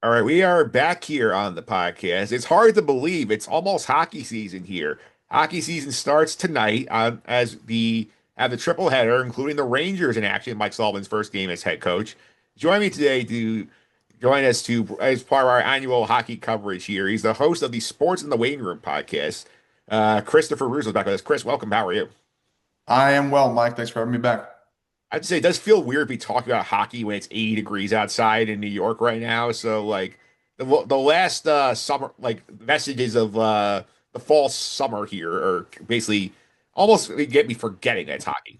All right, we are back here on the podcast. It's hard to believe it's almost hockey season here. Hockey season starts tonight as the have the triple header, including the Rangers in action. Mike Sullivan's first game as head coach. Join me today to join us to as part of our annual hockey coverage here. He's the host of the Sports in the Waiting Room podcast. Christopher Russo is back with us. Chris, welcome. How are you? I am well, Mike. Thanks for having me back. I'd say it does feel weird to be talking about hockey when it's 80 degrees outside in New York right now. So like the last summer like messages of the fall summer here are basically almost get me forgetting that it's hockey.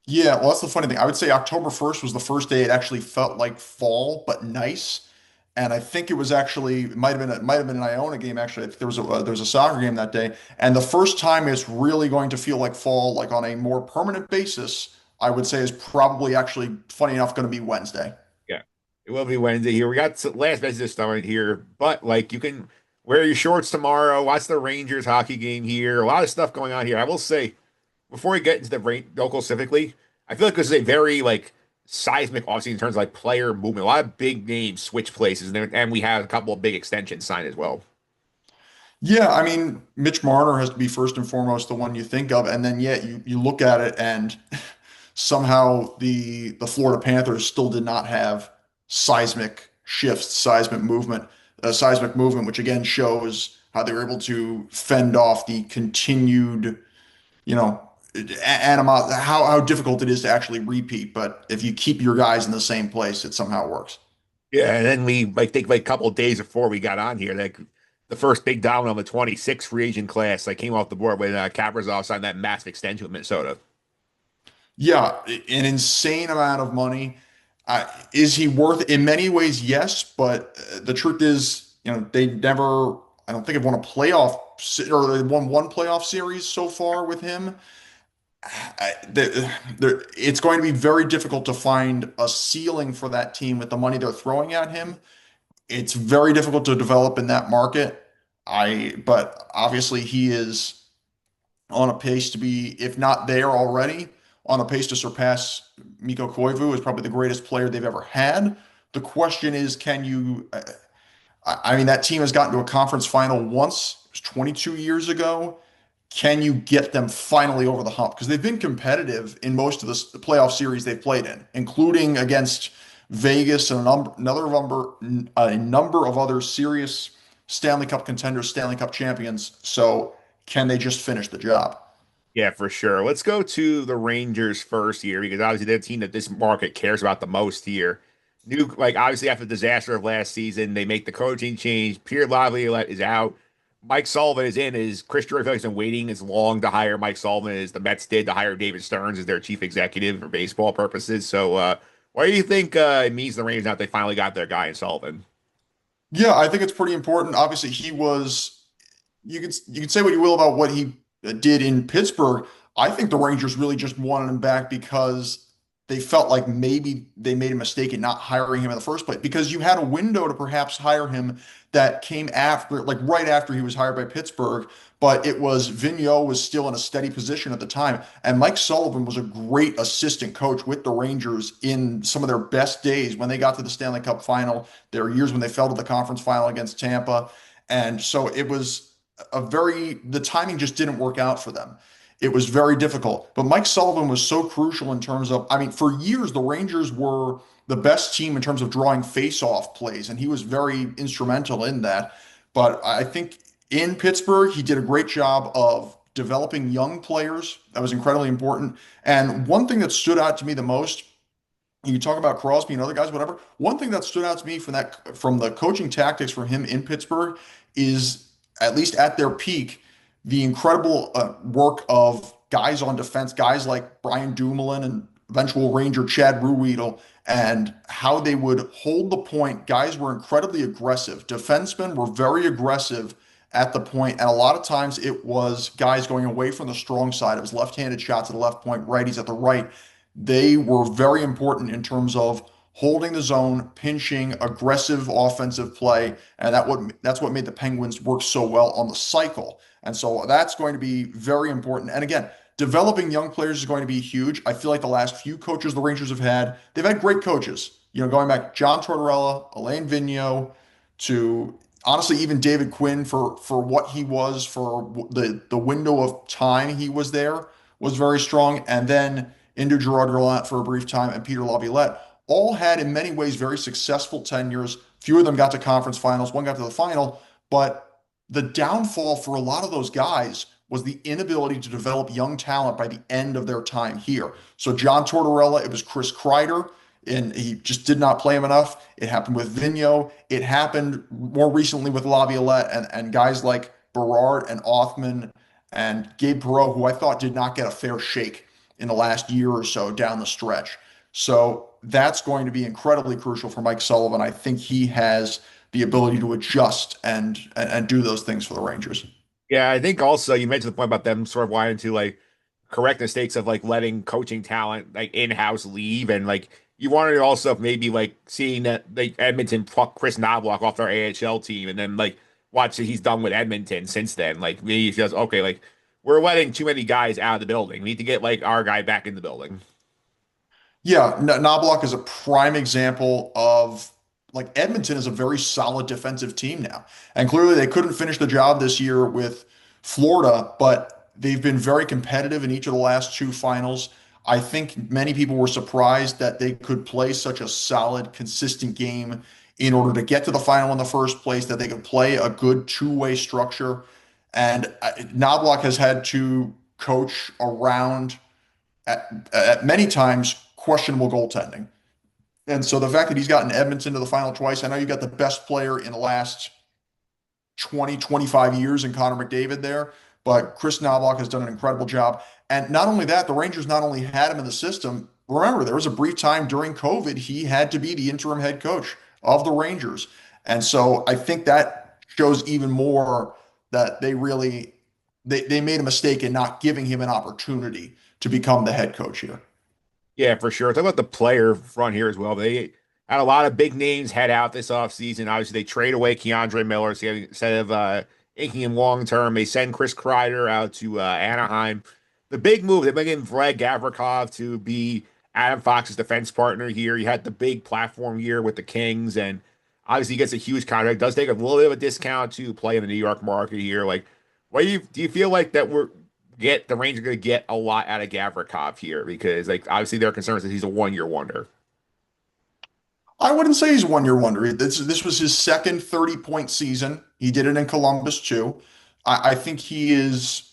Yeah, well, that's the funny thing. I would say October 1st was the first day it actually felt like fall, but nice. And I think it was actually it might have been an Iona game actually. I think there was a soccer game that day, and the first time it's really going to feel like fall, like on a more permanent basis, I would say is probably actually funny enough going to be Wednesday. Yeah, it will be Wednesday here. We got last message started here, but like you can wear your shorts tomorrow. Watch the Rangers hockey game here. A lot of stuff going on here. I will say before we get into the local specifically, I feel like this is a very like seismic offseason in terms of like player movement. A lot of big names switch places, and we have a couple of big extensions signed as well. Yeah, I mean, Mitch Marner has to be first and foremost the one you think of, and then you look at it and somehow the Florida Panthers still did not have seismic shifts, seismic movement, which again shows how they were able to fend off the continued, you know, anima, how difficult it is to actually repeat. But if you keep your guys in the same place, it somehow works. Yeah, and then we like think like a couple of days before we got on here, like the first big domino of the 26 free agent class, like came off the board when Kaprizov signed that massive extension with Minnesota. Yeah, an insane amount of money. Is he worth it? In many ways, yes, but the truth is, they never, I don't think have won a or they won one playoff series so far with him. It's going to be very difficult to find a ceiling for that team with the money they're throwing at him. It's very difficult to develop in that market. But obviously he is on a pace to be, if not there already, on a pace to surpass Mikko Koivu as probably the greatest player they've ever had. The question is, can you? I mean, that team has gotten to a conference final once, it was 22 years ago. Can you get them finally over the hump? Because they've been competitive in most of the playoff series they've played in, including against Vegas and a number of other serious Stanley Cup contenders, Stanley Cup champions. So can they just finish the job? Yeah, for sure. Let's go to the Rangers first here because obviously they're the team that this market cares about the most here. New, like obviously after the disaster of last season, they make the coaching change. Pierre Laviolette is out. Mike Sullivan is in. Is Chris Drury been waiting as long to hire Mike Sullivan as the Mets did to hire David Stearns as their chief executive for baseball purposes? So, what do you think it means to the Rangers now that they finally got their guy in Sullivan? Yeah, I think it's pretty important. Obviously, he was. You can say what you will about what he did in Pittsburgh. I think the Rangers really just wanted him back because they felt like maybe they made a mistake in not hiring him in the first place. Because you had a window to perhaps hire him that came after, like right after he was hired by Pittsburgh, but it was Vigneault was still in a steady position at the time, and Mike Sullivan was a great assistant coach with the Rangers in some of their best days when they got to the Stanley Cup final. There were years when they fell to the conference final against Tampa, and so it was the timing just didn't work out for them. It was very difficult. But Mike Sullivan was so crucial in terms of, I mean, for years, the Rangers were the best team in terms of drawing face-off plays, and he was very instrumental in that. But I think in Pittsburgh, he did a great job of developing young players. That was incredibly important. And one thing that stood out to me the most, you talk about Crosby and other guys, whatever. One thing that stood out to me from the coaching tactics from him in Pittsburgh is, at least at their peak, the incredible work of guys on defense, guys like Brian Dumoulin and eventual Ranger Chad Ruhwedel, and how they would hold the point. Guys were incredibly aggressive. Defensemen were very aggressive at the point, and a lot of times it was guys going away from the strong side. It was left-handed shots at the left point, righties at the right. They were very important in terms of holding the zone, pinching, aggressive offensive play, and that's what made the Penguins work so well on the cycle. And so that's going to be very important. And again, developing young players is going to be huge. I feel like the last few coaches the Rangers have had, they've had great coaches, going back John Tortorella, Alain Vigneault, to honestly even David Quinn for what he was for the window of time he was there was very strong, and then into Gerard Gallant for a brief time and Peter Laviolette all had in many ways very successful tenures. Few of them got to conference finals, one got to the final, but the downfall for a lot of those guys was the inability to develop young talent by the end of their time here. So John Tortorella, it was Chris Kreider, and he just did not play him enough. It happened with Vigneault. It happened more recently with Laviolette and guys like Berard and Othman and Gabe Perreault, who I thought did not get a fair shake in the last year or so down the stretch. So that's going to be incredibly crucial for Mike Sullivan. I think he has the ability to adjust and do those things for the Rangers. Yeah, I think also you mentioned the point about them sort of wanting to like correct mistakes of like letting coaching talent like in-house leave, and like you wanted to also maybe like seeing that like Edmonton pluck Chris Knobloch off their AHL team, and then like watch what he's done with Edmonton since then. Like maybe he feels okay, like we're letting too many guys out of the building. We need to get like our guy back in the building. Yeah, Knobloch is a prime example of like Edmonton is a very solid defensive team now. And clearly they couldn't finish the job this year with Florida, but they've been very competitive in each of the last two finals. I think many people were surprised that they could play such a solid, consistent game in order to get to the final in the first place, that they could play a good two-way structure. And Knobloch has had to coach around at many times questionable goaltending. And so the fact that he's gotten Edmonton to the final twice, I know you got the best player in the last 20, 25 years in Connor McDavid there, but Chris Knobloch has done an incredible job. And not only that, the Rangers not only had him in the system, remember, there was a brief time during COVID, he had to be the interim head coach of the Rangers. And so I think that shows even more that they made a mistake in not giving him an opportunity to become the head coach here. Yeah, for sure. Talk about the player front here as well. They had a lot of big names head out this offseason. Obviously, they trade away Keandre Miller instead of inking him long term. They send Chris Kreider out to Anaheim. The big move, they bring in Vlad Gavrikov to be Adam Fox's defense partner here. You had the big platform year with the Kings, and obviously he gets a huge contract. Does take a little bit of a discount to play in the New York market here. Like, what do you feel like that the Rangers are going to get a lot out of Gavrikov here, because like obviously their concern is that he's a 1 year wonder. I wouldn't say he's a one-year wonder. This was his second 30-point season. He did it in Columbus too. I think he is,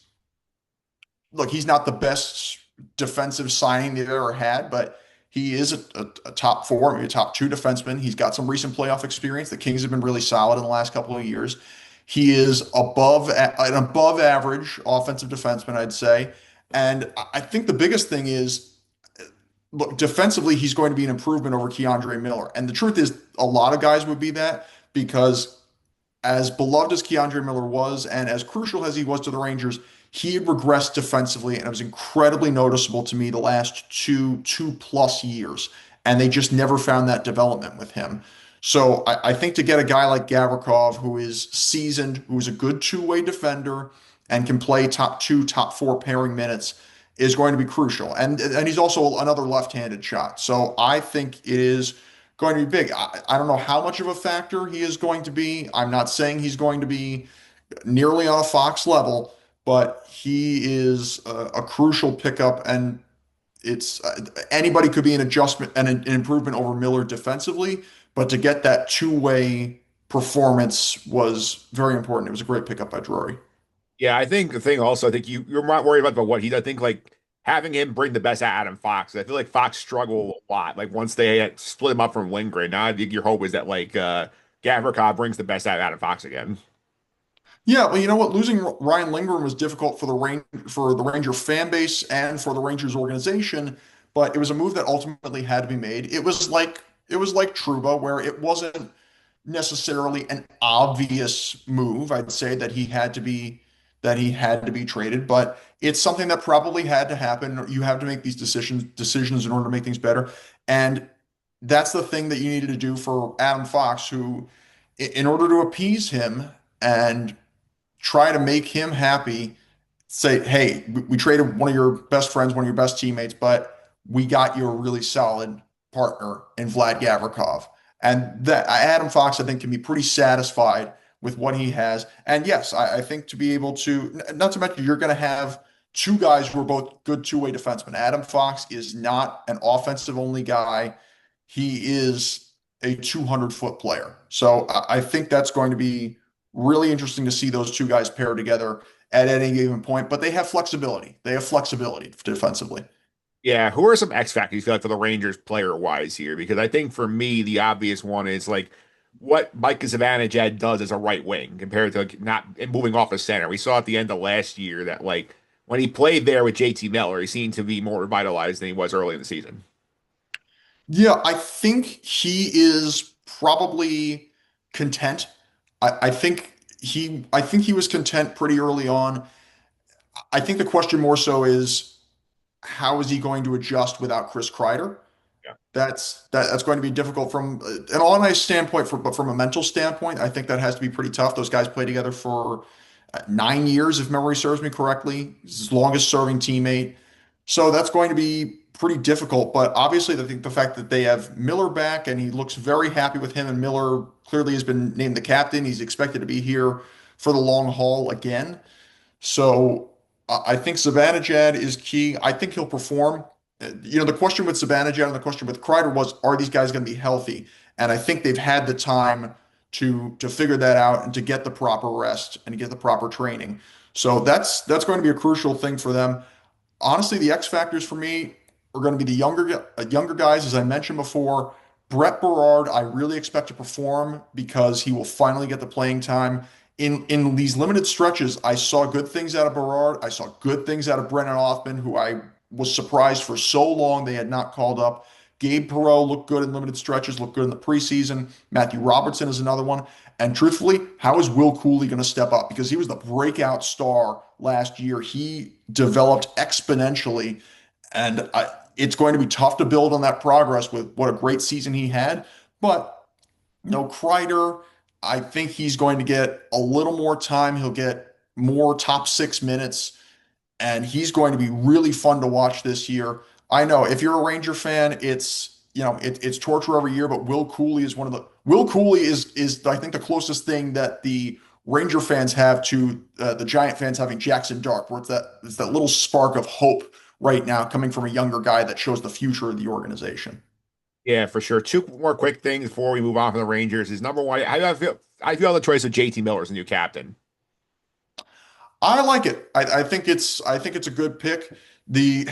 look, he's not the best defensive signing they've ever had, but he is a top four, maybe a top two defenseman. He's got some recent playoff experience. The Kings have been really solid in the last couple of years. He is an above average offensive defenseman, I'd say. And I think the biggest thing is, look, defensively, he's going to be an improvement over Keandre Miller. And the truth is, a lot of guys would be that because as beloved as Keandre Miller was and as crucial as he was to the Rangers, he had regressed defensively, and it was incredibly noticeable to me the last two plus years. And they just never found that development with him. So I think to get a guy like Gavrikov, who is seasoned, who's a good two-way defender and can play top two, top four pairing minutes, is going to be crucial. And he's also another left-handed shot. So I think it is going to be big. I don't know how much of a factor he is going to be. I'm not saying he's going to be nearly on a Fox level, but he is a crucial pickup, and it's anybody could be an adjustment and an improvement over Miller defensively, but to get that two-way performance was very important. It was a great pickup by Drury. Yeah, I think the thing also, I think you're not worried about what he does. I think like having him bring the best out of Adam Fox. I feel like Fox struggled a lot. Like once they had split him up from Lindgren. Now I think your hope is that like Gavrikov brings the best out of Adam Fox again. Yeah, well, you know what? Losing Ryan Lindgren was difficult for the Ranger fan base and for the Rangers organization, but it was a move that ultimately had to be made. It was like Truba, where it wasn't necessarily an obvious move. I'd say that he had to be traded, but it's something that probably had to happen. You have to make these decisions in order to make things better, and that's the thing that you needed to do for Adam Fox, who, in order to appease him and try to make him happy, say, hey, we traded one of your best friends, one of your best teammates, but we got you a really solid partner in Vlad Gavrikov. And that Adam Fox, I think, can be pretty satisfied with what he has. And yes, I think to be able to, not to mention, you're going to have two guys who are both good two-way defensemen. Adam Fox is not an offensive only guy. He is a 200-foot player. So I think that's going to be really interesting to see those two guys pair together at any given point. But they have flexibility. They have flexibility defensively. Yeah, who are some X factors you feel like for the Rangers player wise here? Because I think for me, the obvious one is like what Mike Zibanejad does as a right wing compared to like not moving off the center. We saw at the end of last year that like when he played there with JT Miller, he seemed to be more revitalized than he was early in the season. Yeah, I think he is probably content. I think he was content pretty early on. I think the question more so is how is he going to adjust without Chris Kreider? Yeah. That's going to be difficult from an on-ice standpoint, but from a mental standpoint, I think that has to be pretty tough. Those guys played together for 9 years, if memory serves me correctly. He's his longest serving teammate. So that's going to be pretty difficult. But obviously, I think the fact that they have Miller back and he looks very happy with him, and Miller clearly has been named the captain. He's expected to be here for the long haul again. So I think Zibanejad is key. I think he'll perform. The question with Zibanejad and the question with Kreider was, are these guys going to be healthy? And I think they've had the time to figure that out and to get the proper rest and to get the proper training. So that's going to be a crucial thing for them. Honestly, the X factors for me are going to be the younger guys, as I mentioned before. Brett Berard, I really expect to perform because he will finally get the playing time. In these limited stretches, I saw good things out of Berard. I saw good things out of Brennan Othman, who I was surprised for so long they had not called up. Gabe Perreault looked good in limited stretches, looked good in the preseason. Matthew Robertson is another one. And truthfully, how is Will Cooley going to step up? Because he was the breakout star last year. He developed exponentially, and it's going to be tough to build on that progress with what a great season he had. But Kreider, I think he's going to get a little more time. He'll get more top 6 minutes, and he's going to be really fun to watch this year. I know if you're a Ranger fan, it's torture every year, but Will Cooley is I think the closest thing that the Ranger fans have to the Giant fans having Jackson Dark, where it's that little spark of hope right now coming from a younger guy that shows the future of the organization. Yeah, for sure. Two more quick things before we move on from the Rangers is number one, I feel the choice of JT Miller as the new captain. I like it. I think it's a good pick. The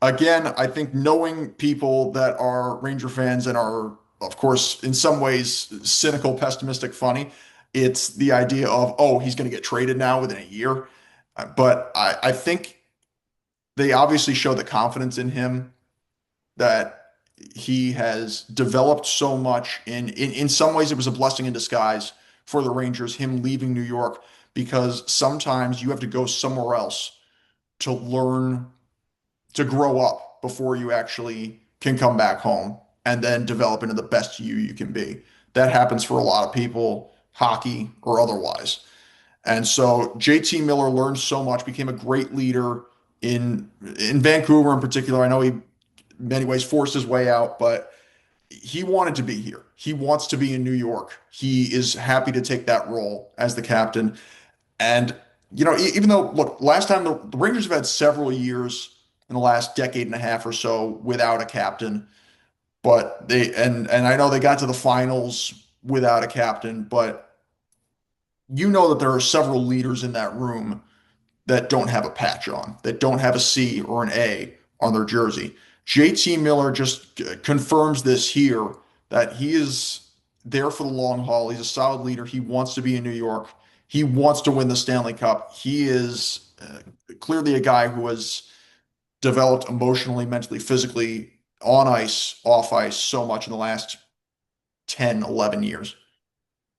Again, I think knowing people that are Ranger fans and are, of course, in some ways cynical, pessimistic, funny, it's the idea of, oh, he's going to get traded now within a year. But I think they obviously show the confidence in him that he has developed so much. In some ways, it was a blessing in disguise for the Rangers, him leaving New York, because sometimes you have to go somewhere else to learn to grow up before you actually can come back home and then develop into the best you can be. That happens for a lot of people, hockey or otherwise. And so JT Miller learned so much, became a great leader in Vancouver in particular. I know he in many ways forced his way out, but he wanted to be here. He wants to be in New York. He is happy to take that role as the captain. And even though, look, last time the Rangers have had several years in the last decade and a half or so without a captain, but and I know they got to the finals without a captain, but that there are several leaders in that room that don't have a patch on, that don't have a C or an A on their jersey. JT Miller just confirms this here that he is there for the long haul. He's a solid leader. He wants to be in New York. He wants to win the Stanley Cup. He is clearly a guy who has developed emotionally, mentally, physically, on ice, off ice so much in the last 10, 11 years.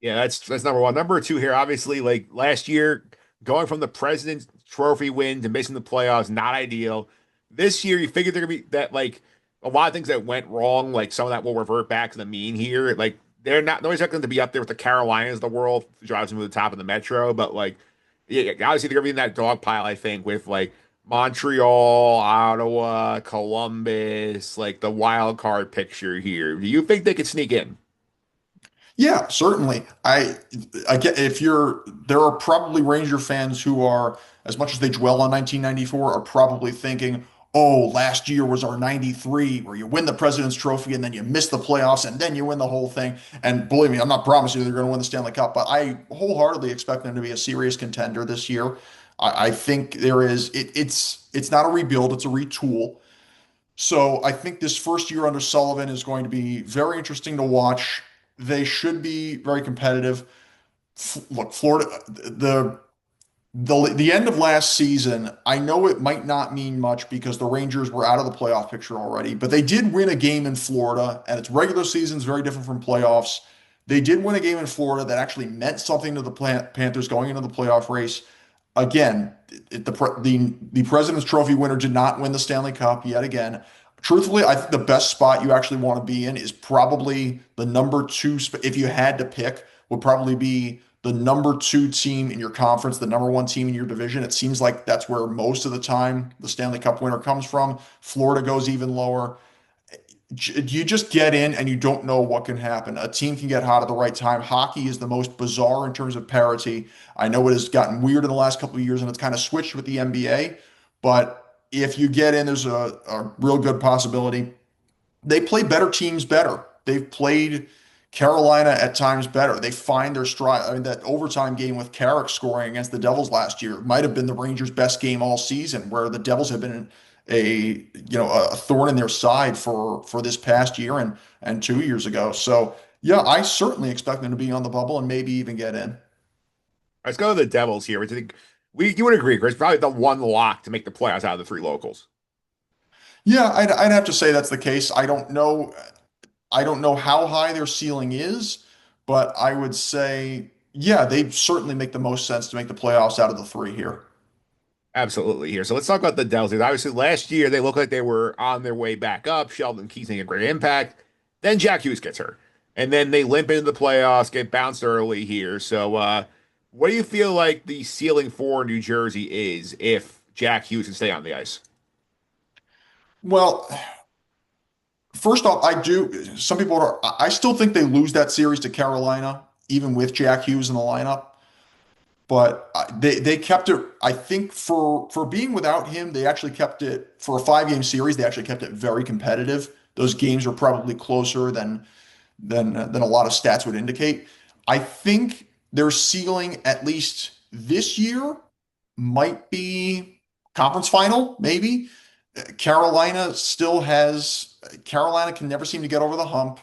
Yeah, that's number one. Number two here, obviously, like last year, going from the President's Trophy win to missing the playoffs, not ideal. This year, you figured there could be that like a lot of things that went wrong, like some of that will revert back to the mean here. Like nobody's not going to be up there with the Carolinas of the world, who drives them to the top of the Metro, but like, yeah, obviously they're going to be in that dog pile, I think, with like Montreal, Ottawa, Columbus, like the wild card picture here. Do you think they could sneak in? Yeah, certainly. I get if you're there are probably Ranger fans who are, as much as they dwell on 1994, are probably thinking, "Oh, last year was our 93 where you win the President's Trophy and then you miss the playoffs and then you win the whole thing." And believe me, I'm not promising you they're going to win the Stanley Cup, but I wholeheartedly expect them to be a serious contender this year. I think there is it's not a rebuild, it's a retool. So I think this first year under Sullivan is going to be very interesting to watch. They should be very competitive. Look, Florida, the end of last season, I know it might not mean much because the Rangers were out of the playoff picture already, but they did win a game in Florida, and its regular season is very different from playoffs. They did win a game in Florida that actually meant something to the Panthers going into the playoff race. Again, the President's Trophy winner did not win the Stanley Cup yet again. Truthfully, I think the best spot you actually want to be in is probably the number two. If you had to pick, would probably be the number two team in your conference, the number one team in your division. It seems like that's where most of the time the Stanley Cup winner comes from. Florida goes even lower. You just get in and you don't know what can happen. A team can get hot at the right time. Hockey is the most bizarre in terms of parity. I know it has gotten weird in the last couple of years and it's kind of switched with the NBA, but if you get in, there's a real good possibility. They play better teams better. They've played Carolina at times better. They find their stride. I mean, that overtime game with Carrick scoring against the Devils last year might have been the Rangers' best game all season, where the Devils have been a thorn in their side for this past year and 2 years ago. So yeah, I certainly expect them to be on the bubble and maybe even get in. Let's go to the Devils here, which I think you would agree, Chris, probably the one lock to make the playoffs out of the three locals. Yeah, I'd have to say that's the case. I don't know. I don't know how high their ceiling is, but I would say, yeah, they certainly make the most sense to make the playoffs out of the three here. Absolutely here. So let's talk about the Devils. Obviously, last year they looked like they were on their way back up. Sheldon Keefe making a great impact. Then Jack Hughes gets hurt. And then they limp into the playoffs, get bounced early here. So what do you feel like the ceiling for New Jersey is if Jack Hughes can stay on the ice? Well, first off, I do. Some people are. I still think they lose that series to Carolina, even with Jack Hughes in the lineup. But they kept it. I think for being without him, they actually kept it for a 5 game series. They actually kept it very competitive. Those games were probably closer than a lot of stats would indicate. I think their ceiling, at least this year, might be conference final, maybe. Carolina can never seem to get over the hump.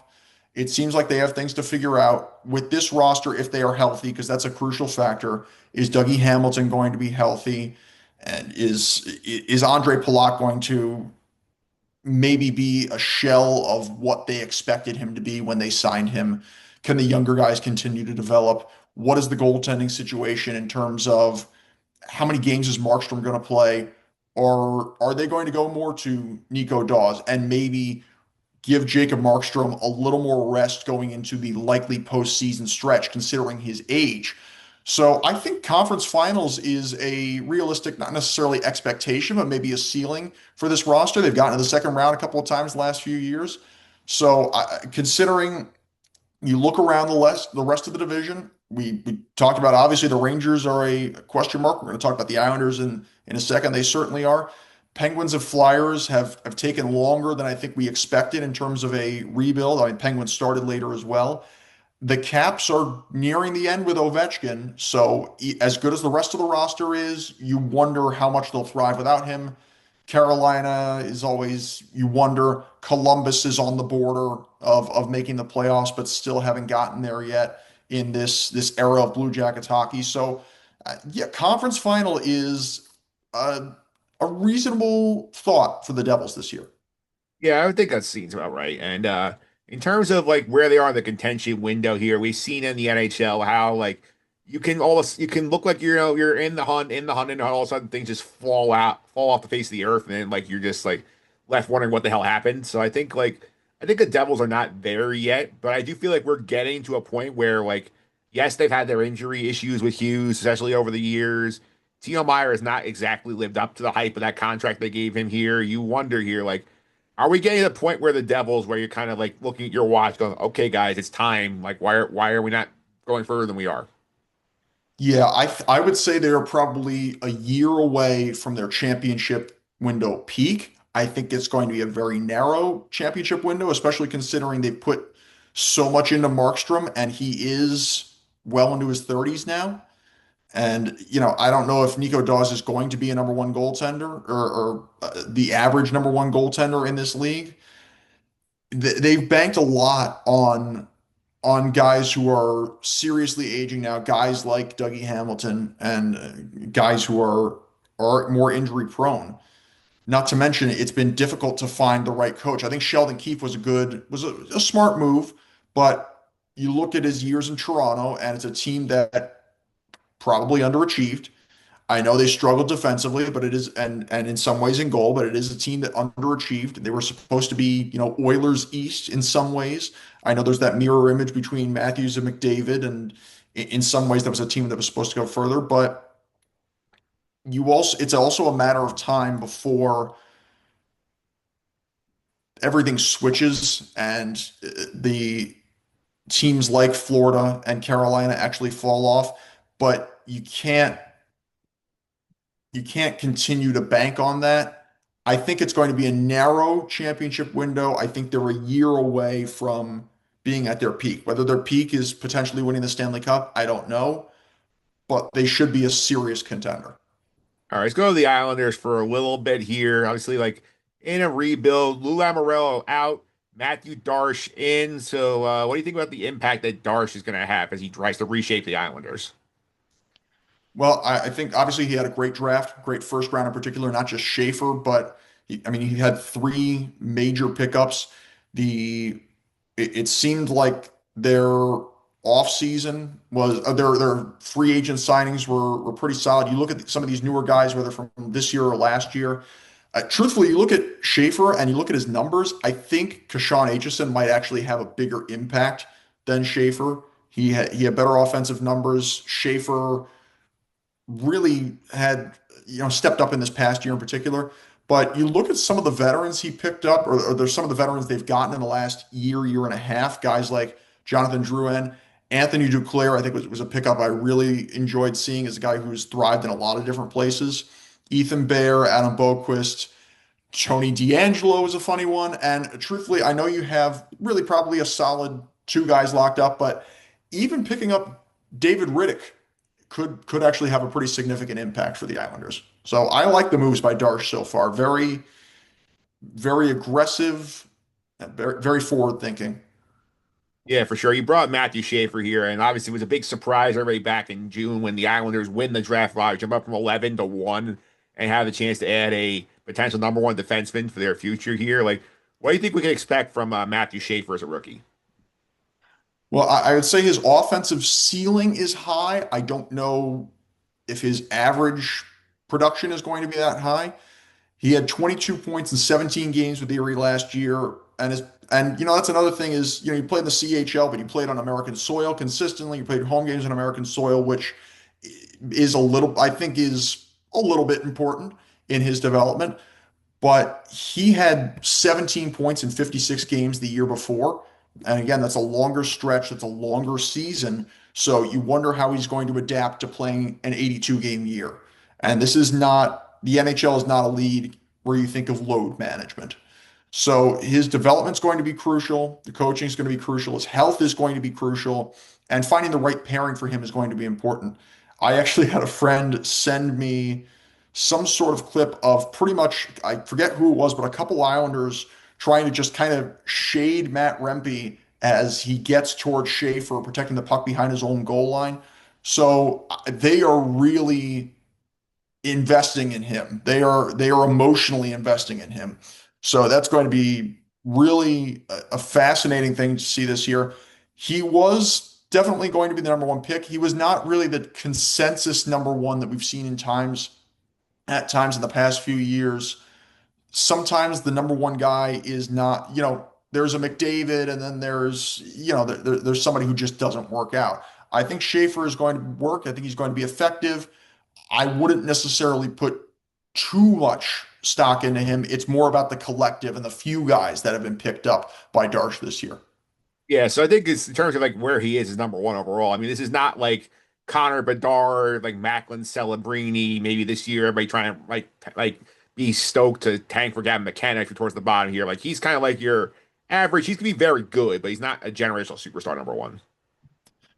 It seems like they have things to figure out with this roster if they are healthy, because that's a crucial factor. Is Dougie Hamilton going to be healthy? And is Andre Palat going to maybe be a shell of what they expected him to be when they signed him? Can the younger guys continue to develop? What is the goaltending situation in terms of how many games is Markstrom going to play? Or are they going to go more to Nico Dawes and maybe give Jacob Markstrom a little more rest going into the likely postseason stretch, considering his age? So I think conference finals is a realistic, not necessarily expectation, but maybe a ceiling for this roster. They've gotten to the second round a couple of times the last few years. So considering you look around the rest of the division, we talked about obviously the Rangers are a question mark. We're going to talk about the Islanders in a second. They certainly are. Penguins and Flyers have taken longer than I think we expected in terms of a rebuild. I mean, Penguins started later as well. The Caps are nearing the end with Ovechkin, so as good as the rest of the roster is, you wonder how much they'll thrive without him. Carolina is always, you wonder. Columbus is on the border of making the playoffs, but still haven't gotten there yet in this era of Blue Jackets hockey. So, yeah, conference final is a reasonable thought for the Devils this year. Yeah, I would think that seems about right. And in terms of like where they are in the contention window here, we've seen in the NHL how like you can look like you're in the hunt, and all of a sudden things just fall off the face of the earth, and then like you're just like left wondering what the hell happened. So I think the Devils are not there yet, but I do feel like we're getting to a point where like yes, they've had their injury issues with Hughes, especially over the years. Timo Meyer has not exactly lived up to the hype of that contract they gave him here. You wonder here, like, are we getting to the point where the Devils, where you're kind of like looking at your watch, going, "Okay, guys, it's time." Like, why are we not going further than we are? Yeah, I would say they're probably a year away from their championship window peak. I think it's going to be a very narrow championship window, especially considering they put so much into Markstrom and he is well into his 30s now. And, I don't know if Nico Dawes is going to be a number one goaltender or the average number one goaltender in this league. They've banked a lot on guys who are seriously aging now, guys like Dougie Hamilton and guys who are more injury prone. Not to mention, it's been difficult to find the right coach. I think Sheldon Keefe was a smart move, but you look at his years in Toronto, and it's a team that probably underachieved. I know they struggled defensively, but it is and in some ways in goal, but it is a team that underachieved. They were supposed to be, Oilers East in some ways. I know there's that mirror image between Matthews and McDavid, and in some ways that was a team that was supposed to go further, but it's also a matter of time before everything switches and the teams like Florida and Carolina actually fall off, but you can't continue to bank on that. I think it's going to be a narrow championship window. I think they're a year away from being at their peak. Whether their peak is potentially winning the Stanley Cup, I don't know, but they should be a serious contender. All right, let's go to the Islanders for a little bit here. Obviously, like in a rebuild, Lou Lamoriello out, Matthew Darche in. So, what do you think about the impact that Darche is going to have as he tries to reshape the Islanders? Well, I think obviously he had a great draft, great first round in particular, not just Schaefer, but he had three major pickups. It seemed like their offseason was their free agent signings were pretty solid. You look at some of these newer guys, whether from this year or last year. Truthfully, you look at Schaefer and you look at his numbers. I think Kashawn Aitchison might actually have a bigger impact than Schaefer. He had better offensive numbers. Schaefer really had stepped up in this past year in particular. But you look at some of the veterans he picked up, or there's some of the veterans they've gotten in the last year and a half. Guys like Jonathan Drouin, Anthony Duclair, I think was a pickup I really enjoyed seeing as a guy who's thrived in a lot of different places. Ethan Bear, Adam Boquist, Tony D'Angelo is a funny one. And truthfully, I know you have really probably a solid two guys locked up, but even picking up David Riddick could actually have a pretty significant impact for the Islanders. So I like the moves by Darsh so far. Very, very aggressive, very, very forward thinking. Yeah, for sure. You brought Matthew Schaefer here, and obviously it was a big surprise already back in June when the Islanders win the draft lottery, jump up from 11 to 1, and have the chance to add a potential number one defenseman for their future here. Like, what do you think we can expect from Matthew Schaefer as a rookie? Well, I would say his offensive ceiling is high. I don't know if his average production is going to be that high. He had 22 points in 17 games with Erie last year, and that's another thing is you played in the CHL, but you played on American soil consistently. You played home games on American soil, which I think is a little bit important in his development. But he had 17 points in 56 games the year before. And again, that's a longer stretch, that's a longer season. So you wonder how he's going to adapt to playing an 82 game year. And the NHL is not a league where you think of load management. So his development's going to be crucial. The coaching is going to be crucial. His health is going to be crucial. And finding the right pairing for him is going to be important. I actually had a friend send me some sort of clip of pretty much, I forget who it was, but a couple Islanders trying to just kind of shade Matt Rempe as he gets towards Schaefer, protecting the puck behind his own goal line. So they are really investing in him. They are emotionally investing in him. So that's going to be really a fascinating thing to see this year. He was definitely going to be the number one pick. He was not really the consensus number one that we've seen at times in the past few years. Sometimes the number one guy is not, there's a McDavid and then there's somebody who just doesn't work out. I think Schaefer is going to work. I think he's going to be effective. I wouldn't necessarily put too much stock into him. It's more about the collective and the few guys that have been picked up by Darsh this year. Yeah, so I think it's in terms of like where he is number one overall. I mean, this is not like Connor Bedard, like Macklin Celebrini, maybe this year, everybody trying to like be stoked to tank for Gavin McKenna if you're towards the bottom here. Like he's kind of like your average. He's gonna be very good, but he's not a generational superstar number one.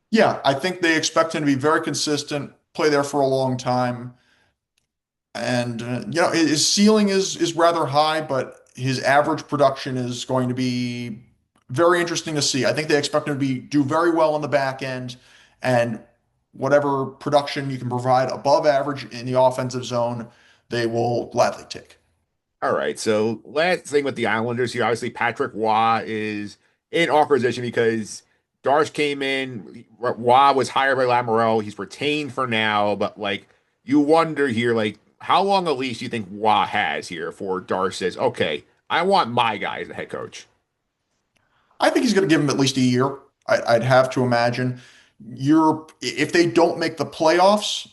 Yeah, I think they expect him to be very consistent, play there for a long time. And his ceiling is rather high, but his average production is going to be very interesting to see. I think they expect him to be do very well on the back end, and whatever production you can provide above average in the offensive zone, they will gladly take. All right. So last thing with the Islanders here, obviously Patrick Waugh is in awkward position because Darsh came in. Waugh was hired by Lamorel. He's retained for now, but like you wonder here, like how long a leash do you think Waugh has here before Darsh says, "Okay, I want my guy as the head coach." I think he's going to give him at least a year. I'd have to imagine. If they don't make the playoffs,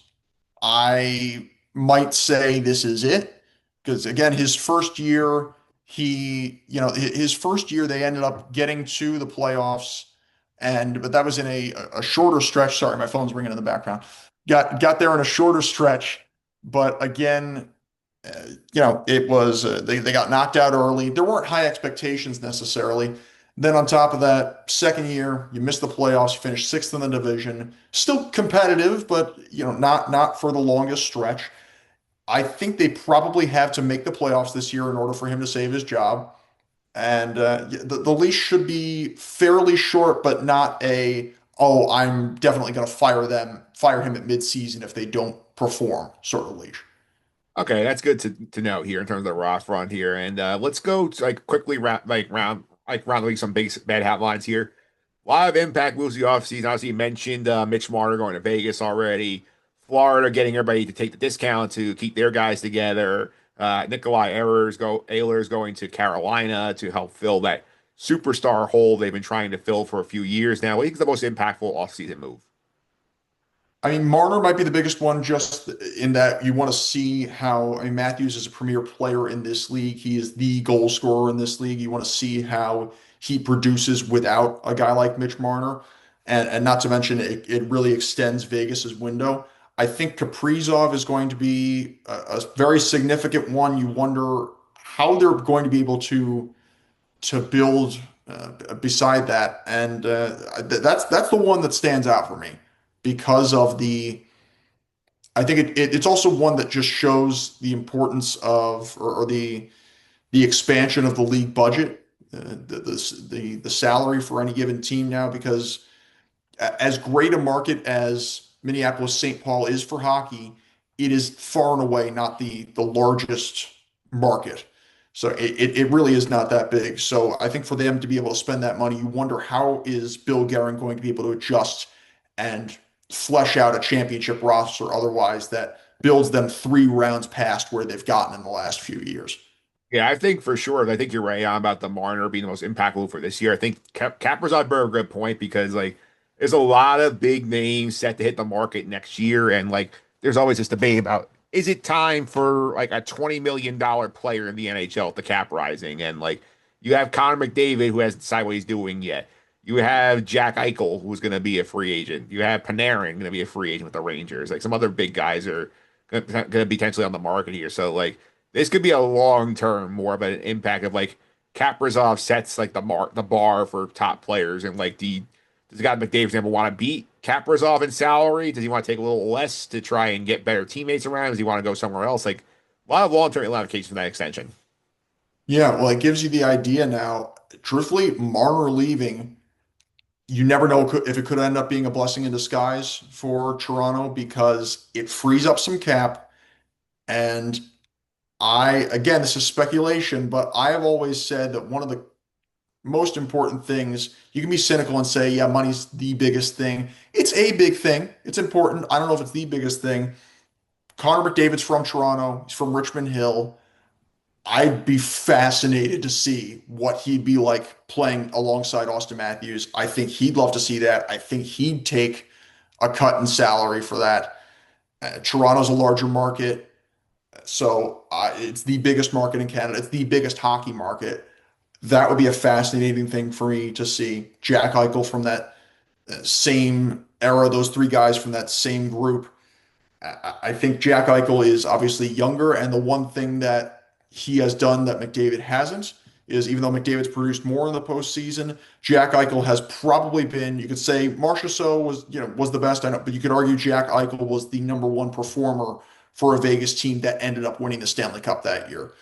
I might say this is it because again, his first year, his first year they ended up getting to the playoffs, and but that was in a shorter stretch. Sorry, my phone's ringing in the background. Got there in a shorter stretch, but again, it was they got knocked out early. There weren't high expectations necessarily. Then on top of that, second year, you missed the playoffs, you finished sixth in the division. Still competitive, but not for the longest stretch. I think they probably have to make the playoffs this year in order for him to save his job. And the leash should be fairly short, but not oh, I'm definitely going to fire him at midseason if they don't perform sort of leash. Okay, that's good to know here in terms of the roster run here. And let's go to like quickly round like some big bad headlines here. A lot of impact moves the offseason. Obviously, you mentioned Mitch Marner going to Vegas already. Florida getting everybody to take the discount to keep their guys together. Nikolai Ehlers going to Carolina to help fill that superstar hole they've been trying to fill for a few years now. What do you think is the most impactful offseason move? I mean, Marner might be the biggest one just in that you want to see how, I mean, Matthews is a premier player in this league. He is the goal scorer in this league. You want to see how he produces without a guy like Mitch Marner. And not to mention, it really extends Vegas's window. I think Kaprizov is going to be a very significant one. You wonder how they're going to be able to build beside that, and that's the one that stands out for me because of the. I think it's also one that just shows the importance of or the expansion of the league budget, the salary for any given team now because as great a market as Minneapolis St. Paul is for hockey, it is far and away not the largest market. So it really is not that big. So I think for them to be able to spend that money, you wonder how is Bill Guerin going to be able to adjust and flesh out a championship roster otherwise that builds them 3 rounds past where they've gotten in the last few years. Yeah, I think for sure. I think you're right on about the Marner being the most impactful for this year. I think Kaprizov brought a good point because like there's a lot of big names set to hit the market next year, and like there's always this debate about is it time for like a $20 million player in the NHL with the cap rising, and like you have Connor McDavid who hasn't decided what he's doing yet. You have Jack Eichel who's going to be a free agent. You have Panarin going to be a free agent with the Rangers. Like some other big guys are going to be potentially on the market here. So like this could be a long term more of an impact of like Kaprizov sets like the bar for top players and like does the guy McDavid, for example, want to beat Kaprizov in salary? Does he want to take a little less to try and get better teammates around? Does he want to go somewhere else? Like a lot of long-term ramifications for that extension. Yeah, well, it gives you the idea now. Truthfully, Marner leaving, you never know if it could end up being a blessing in disguise for Toronto because it frees up some cap. And again, this is speculation, but I have always said that one of the most important things, you can be cynical and say, yeah, money's the biggest thing. It's a big thing. It's important. I don't know if it's the biggest thing. Connor McDavid's from Toronto. He's from Richmond Hill. I'd be fascinated to see what he'd be like playing alongside Austin Matthews. I think he'd love to see that. I think he'd take a cut in salary for that. Toronto's a larger market, so it's the biggest market in Canada. It's the biggest hockey market. That would be a fascinating thing for me to see. Jack Eichel from that same era, those three guys from that same group. I think Jack Eichel is obviously younger, and the one thing that he has done that McDavid hasn't is even though McDavid's produced more in the postseason, Jack Eichel has probably been, you could say Marchessault was the best, I know, but you could argue Jack Eichel was the number one performer for a Vegas team that ended up winning the Stanley Cup that year.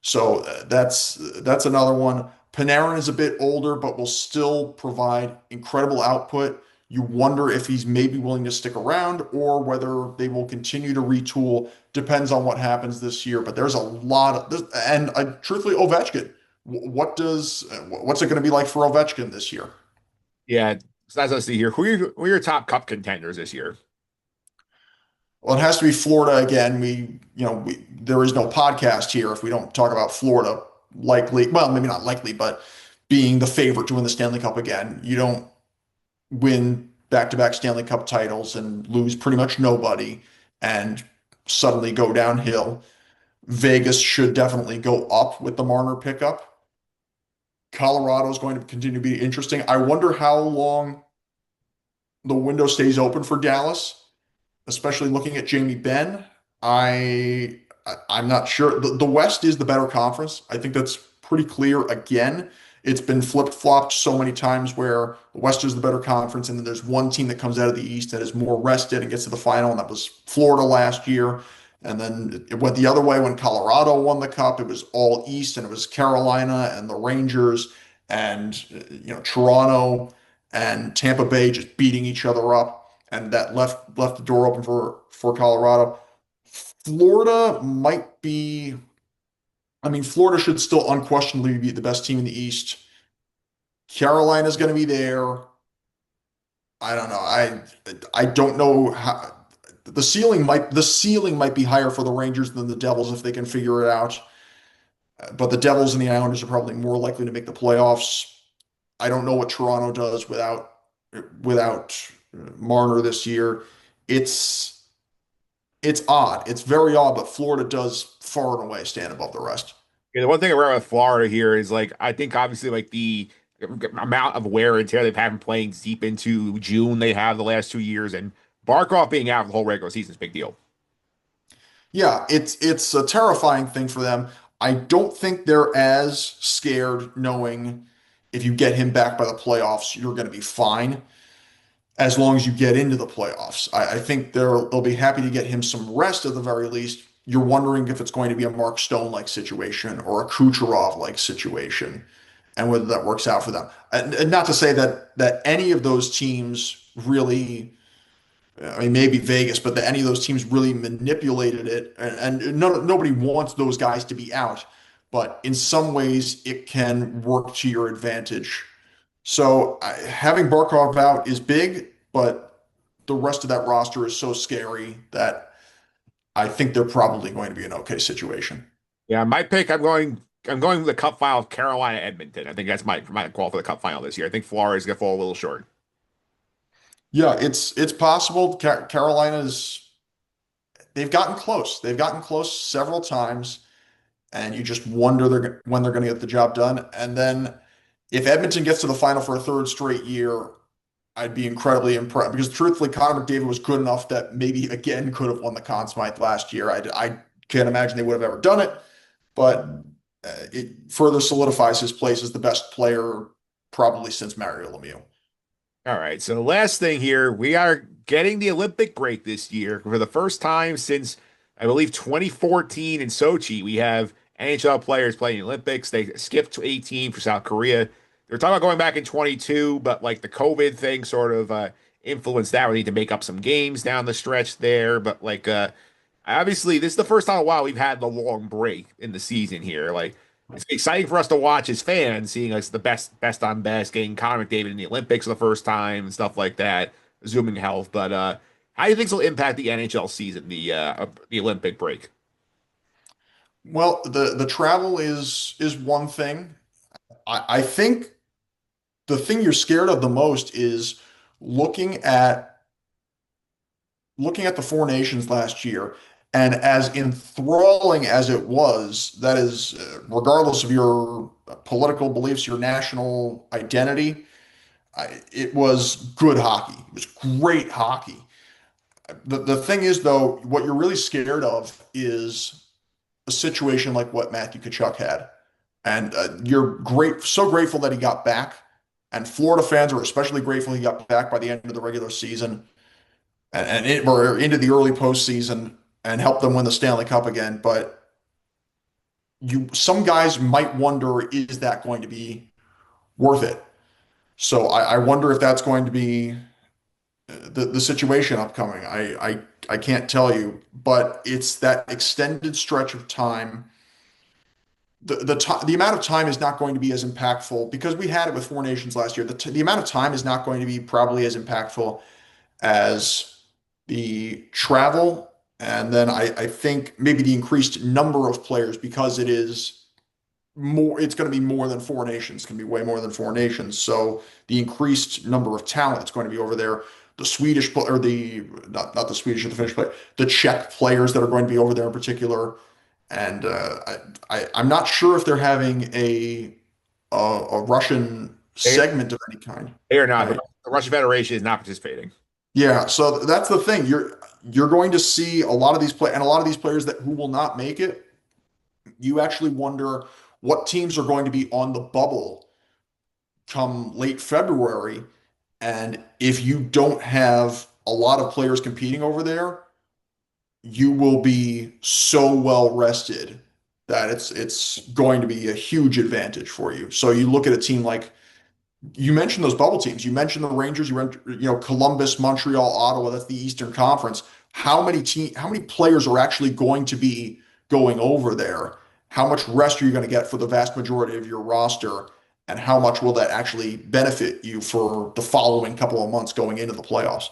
So that's another one. Panarin is a bit older, but will still provide incredible output. You wonder if he's maybe willing to stick around or whether they will continue to retool. Depends on what happens this year. But there's a lot of this, and truthfully, Ovechkin. What's it going to be like for Ovechkin this year? Yeah, so as I see here, who are your top cup contenders this year? Well, it has to be Florida again. There is no podcast here if we don't talk about Florida likely. Well, maybe not likely, but being the favorite to win the Stanley Cup again. You don't win back-to-back Stanley Cup titles and lose pretty much nobody and suddenly go downhill. Vegas should definitely go up with the Marner pickup. Colorado is going to continue to be interesting. I wonder how long the window stays open for Dallas, especially looking at Jamie Benn. I'm not sure. The West is the better conference. I think that's pretty clear. Again, it's been flipped-flopped so many times where the West is the better conference, and then there's one team that comes out of the East that is more rested and gets to the final, and that was Florida last year. And then it went the other way when Colorado won the Cup. It was all East, and it was Carolina and the Rangers and Toronto and Tampa Bay just beating each other up, and that left the door open for Colorado. Florida might be. I mean, Florida should still unquestionably be the best team in the East. Carolina's going to be there. I don't know. I don't know how the ceiling might be higher for the Rangers than the Devils if they can figure it out. But the Devils and the Islanders are probably more likely to make the playoffs. I don't know what Toronto does without Marner this year. It's it's odd. It's very odd, but Florida does far and away stand above the rest. Yeah, the one thing around with Florida here is like I think obviously like the amount of wear and tear they've had been playing deep into June they have the last 2 years, and Barkov being out for the whole regular season is a big deal. Yeah, it's a terrifying thing for them. I don't think they're as scared knowing if you get him back by the playoffs, you're going to be fine as long as you get into the playoffs. I think they'll be happy to get him some rest at the very least. You're wondering if it's going to be a Mark Stone like situation or a Kucherov like situation, and whether that works out for them. And not to say that any of those teams really. I mean, maybe Vegas, but that any of those teams really manipulated it, and nobody wants those guys to be out. But in some ways, it can work to your advantage. So having Barkov out is big, but the rest of that roster is so scary that I think they're probably going to be an okay situation. Yeah, my pick, I'm going with the Cup final of Carolina Edmonton. I think that's my call for the Cup final this year. I think Florida's gonna fall a little short. Yeah, it's possible. Carolina's they've gotten close. They've gotten close several times, and you just wonder when they're going to get the job done. And then if Edmonton gets to the final for a third straight year, I'd be incredibly impressed because truthfully, Connor McDavid was good enough that maybe again could have won the Conn Smythe last year. I can't imagine they would have ever done it, but it further solidifies his place as the best player probably since Mario Lemieux. All right, so the last thing here, we are getting the Olympic break this year for the first time since I believe 2014 in Sochi. We have NHL players playing the Olympics. They skipped to 18 for South Korea. They're talking about going back in 22, but like the COVID thing sort of influenced that. We need to make up some games down the stretch there, but like obviously this is the first time in a while we've had the long break in the season here. Like it's exciting for us to watch as fans, seeing us the best on best, getting Connor McDavid in the Olympics for the first time and stuff like that, assuming health. But how do you think this will impact the NHL season, the Olympic break? Well, the travel is one thing. I think the thing you're scared of the most is looking at looking at the Four Nations last year, and as enthralling as it was, that is, regardless of your political beliefs, your national identity, it was good hockey. It was great hockey. The thing is, though, what you're really scared of is a situation like what Matthew Tkachuk had. And you're so grateful that he got back. And Florida fans are especially grateful he got back by the end of the regular season or into the early postseason and helped them win the Stanley Cup again. But some guys might wonder, is that going to be worth it? So I wonder if that's going to be the situation upcoming. I can't tell you, but it's that extended stretch of time. The amount of time is not going to be as impactful because we had it with Four Nations last year. The amount of time is not going to be probably as impactful as the travel, and then I think maybe the increased number of players because it is more. It's going to be more than Four Nations. It's going to be way more than Four Nations. So the increased number of talent that's going to be over there, the Swedish or the not the Swedish or the Finnish player, the Czech players that are going to be over there in particular, and I'm not sure if they're having a Russian They, segment of any kind. they are not. Right. The Russian Federation is not participating. Yeah, so that's the thing. You're going to see a lot of these play and a lot of these players that who will not make it. You actually wonder what teams are going to be on the bubble come late February, and if you don't have a lot of players competing over there, you will be so well rested that it's going to be a huge advantage for you. So you look at a team like you mentioned those bubble teams. You mentioned the Rangers. Columbus, Montreal, Ottawa. That's the Eastern Conference. How many players are actually going to be going over there? How much rest are you going to get for the vast majority of your roster? And how much will that actually benefit you for the following couple of months going into the playoffs?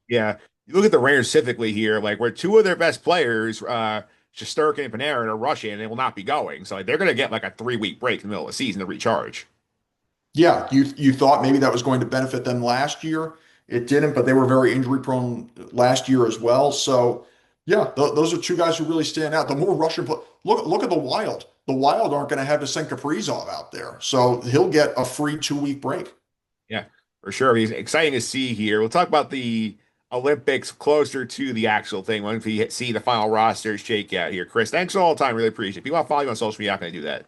Yeah. You look at the Rangers specifically here, like where two of their best players, Shesterkin and Panarin, are rushing and they will not be going. So like they're going to get like a 3 week break in the middle of the season to recharge. Yeah, you thought maybe that was going to benefit them last year. It didn't, but they were very injury prone last year as well. So, yeah, those are two guys who really stand out. The more Russian look at the Wild. The Wild aren't going to have to send Kaprizov out there, so he'll get a free 2 week break. Yeah, for sure. He's exciting to see here. We'll talk about the Olympics closer to the actual thing once we see the final rosters shake out here. Chris, thanks for all the time. Really appreciate it. If you want to follow you on social media, how can I do that?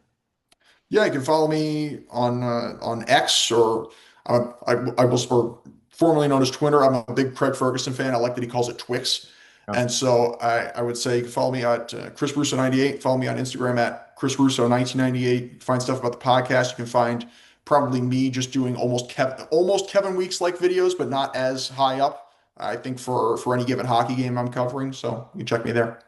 Yeah, you can follow me on X or I was or formerly known as Twitter. I'm a big Craig Ferguson fan. I like that he calls it Twix. Yeah. And so I would say you can follow me at Chris Russo 98. Follow me on Instagram at Chris Russo 1998. Find stuff about the podcast. You can find probably me just doing almost Kevin Weeks like videos, but not as high up. I think for any given hockey game I'm covering. So you can check me there.